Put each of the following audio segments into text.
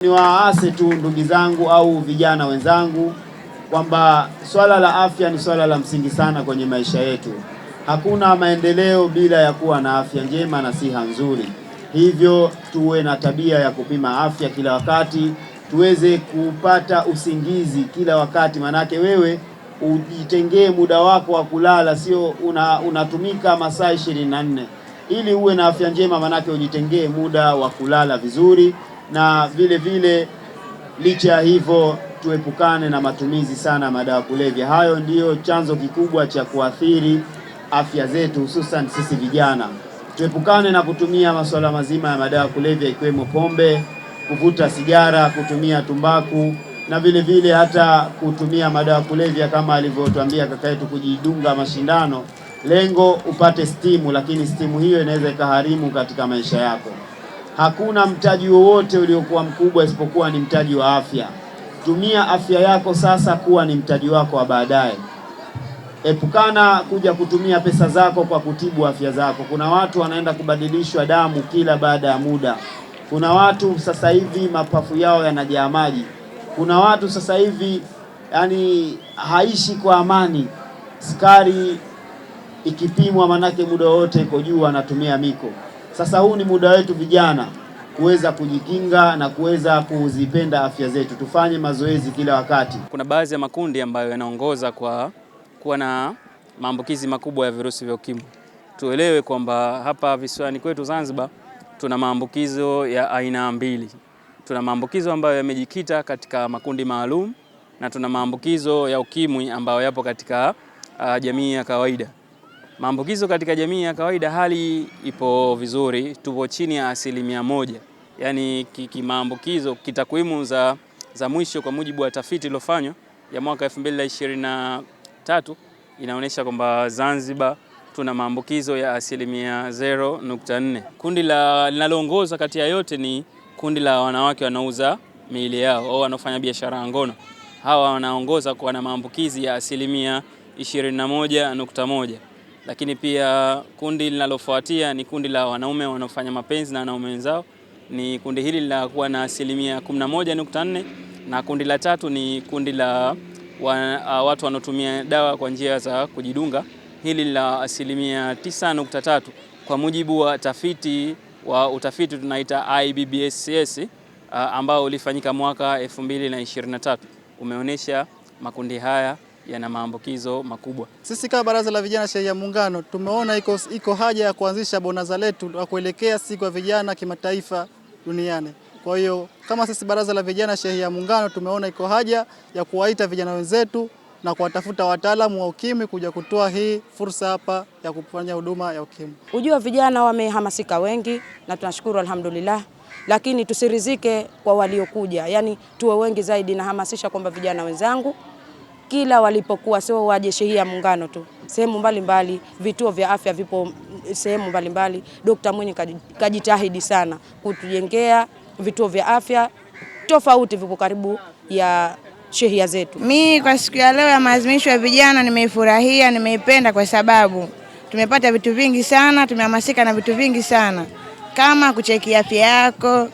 Niwaase tu ndugu zangu au vijana wenzangu kwamba swala la afya ni swala la msingi sana kwenye maisha yetu. Hakuna maendeleo bila ya kuwa na afya njema na siha nzuri. Hivyo tuwe na tabia ya kupima afya kila wakati, tuweze kupata usingizi kila wakati. Manake wewe ujitengee muda wako wa kulala, sio unatumika masaa 24. Ili uwe na afya njema, manake ujitengee muda wa kulala vizuri, na vile vile licha ya hivyo tuepukane na matumizi sana madawa kulevya. Hayo ndiyo chanzo kikubwa cha kuathiri afya zetu, hususan sisi vijana. Tuepukane na kutumia masuala mazima ya madawa kulevya, ikiwemo pombe, kuvuta sigara, kutumia tumbaku na vile vile hata kutumia madawa kulevya kama alivyotuambia kaka yetu, kujidunga mashindano. Lengo upate stimu, lakini stimu hiyo inaweza ikaharimu katika maisha yako. Hakuna mtaji wowote uliokuwa mkubwa isipokuwa ni mtaji wa afya. Tumia afya yako sasa kuwa ni mtaji wako wa baadaye. Epukana kuja kutumia pesa zako kwa kutibu afya zako. Kuna watu wanaenda kubadilishwa damu kila baada ya muda. Kuna watu sasa hivi mapafu yao yanajaa maji. Kuna watu sasa hivi haishi kwa amani. Sukari ikipimwa manake muda wote iko juu, anatumia miko. Sasa huu ni muda wetu vijana kuweza kujikinga na kuweza kuzipenda afya zetu. Tufanye mazoezi kila wakati. Kuna baadhi ya makundi ambayo yanaongoza kwa kuwa na maambukizi makubwa ya virusi vya ukimwi. Tuelewe kwamba hapa visiwani kwetu Zanzibar tuna maambukizo ya aina mbili. Tuna maambukizo ambayo yamejikita katika makundi maalum, na tuna maambukizo ya ukimwi ambayo yapo katika jamii ya kawaida. Maambukizo katika jamii ya kawaida hali ipo vizuri, tupo chini ya 1%. Yaani kimaambukizo kitakwimu za mwisho kwa mujibu wa tafiti iliyofanywa ya mwaka 2023 inaonyesha kwamba Zanzibar tuna maambukizo ya 0.4%. Kundi linaloongoza kati ya yote ni kundi la wanawake wanauza miili yao au wanaofanya biashara ya ngono. Hawa wanaongoza kwa na maambukizi ya 21.1%. Lakini pia kundi linalofuatia ni kundi la wanaume wanaofanya mapenzi na wanaume wenzao. Ni kundi hili linakuwa na 11.4%, na kundi la tatu ni kundi la watu wanaotumia dawa kwa njia za kujidunga. Hili la 9.3% kwa mujibu wa utafiti tunaita IBBSCS ambao ulifanyika mwaka 2023. Umeonyesha makundi haya yana maambukizo makubwa. Sisi kama Baraza la Vijana Shehia Muungano tumeona iko haja ya kuanzisha bonanza letu la kuelekea siku ya vijana kimataifa duniani. Kwa hiyo kama sisi Baraza la Vijana Shehia Muungano tumeona iko haja ya kuwaita vijana wenzetu na kuwatafuta wataalamu wa ukimwi kuja kutoa hii fursa hapa ya kufanya huduma ya ukimwi. Ujua vijana wamehamasika wengi na tunashukuru alhamdulillah, lakini tusirizike kwa waliokuja. Yaani tuwe wengi zaidi. Na hamasisha kwamba vijana wenzangu kila walipokuwa sio waje Shehia Muungano tu. Sehemu mbalimbali, vituo vya afya vipo sehemu mbalimbali. Dr. Mwinyi kajitahidi sana kutujengea vituo vya afya tofauti vipo karibu ya shehia zetu. Mimi kwa siku ya leo ya maadhimisho ya vijana nimeifurahia, nimeipenda kwa sababu tumepata vitu vingi sana, tumehamasika na vitu vingi sana. Kama kucheki afya yako.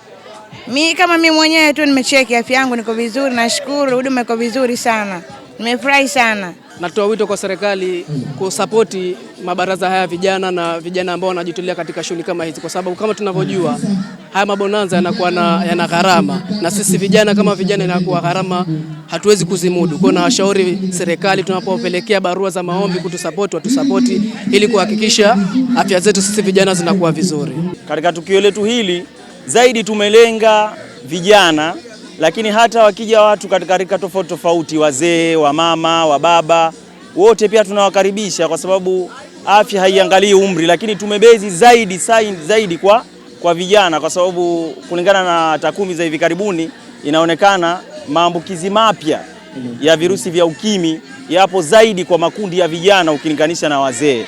Mimi mwenyewe tu nimecheki afya yangu, niko vizuri, nashukuru, huduma iko vizuri sana. Nimefurahi sana. Natoa wito kwa serikali kusapoti mabaraza haya vijana na vijana ambao wanajitolea katika shughuli kama hizi, kwa sababu kama tunavyojua haya mabonanza yanakuwa yana gharama, na sisi vijana kama vijana inakuwa gharama hatuwezi kuzimudu. Kwa na washauri serikali tunapopelekea barua za maombi watusapoti ili kuhakikisha afya zetu sisi vijana zinakuwa vizuri. Katika tukio letu hili zaidi tumelenga vijana, lakini hata wakija watu katika rika tofauti, wazee, wamama, wababa, wote pia tunawakaribisha, kwa sababu afya haiangalii umri, lakini tumebezi zaidi kwa vijana, kwa sababu kulingana na takwimu za hivi karibuni inaonekana maambukizi mapya ya virusi vya ukimwi yapo zaidi kwa makundi ya vijana ukilinganisha na wazee.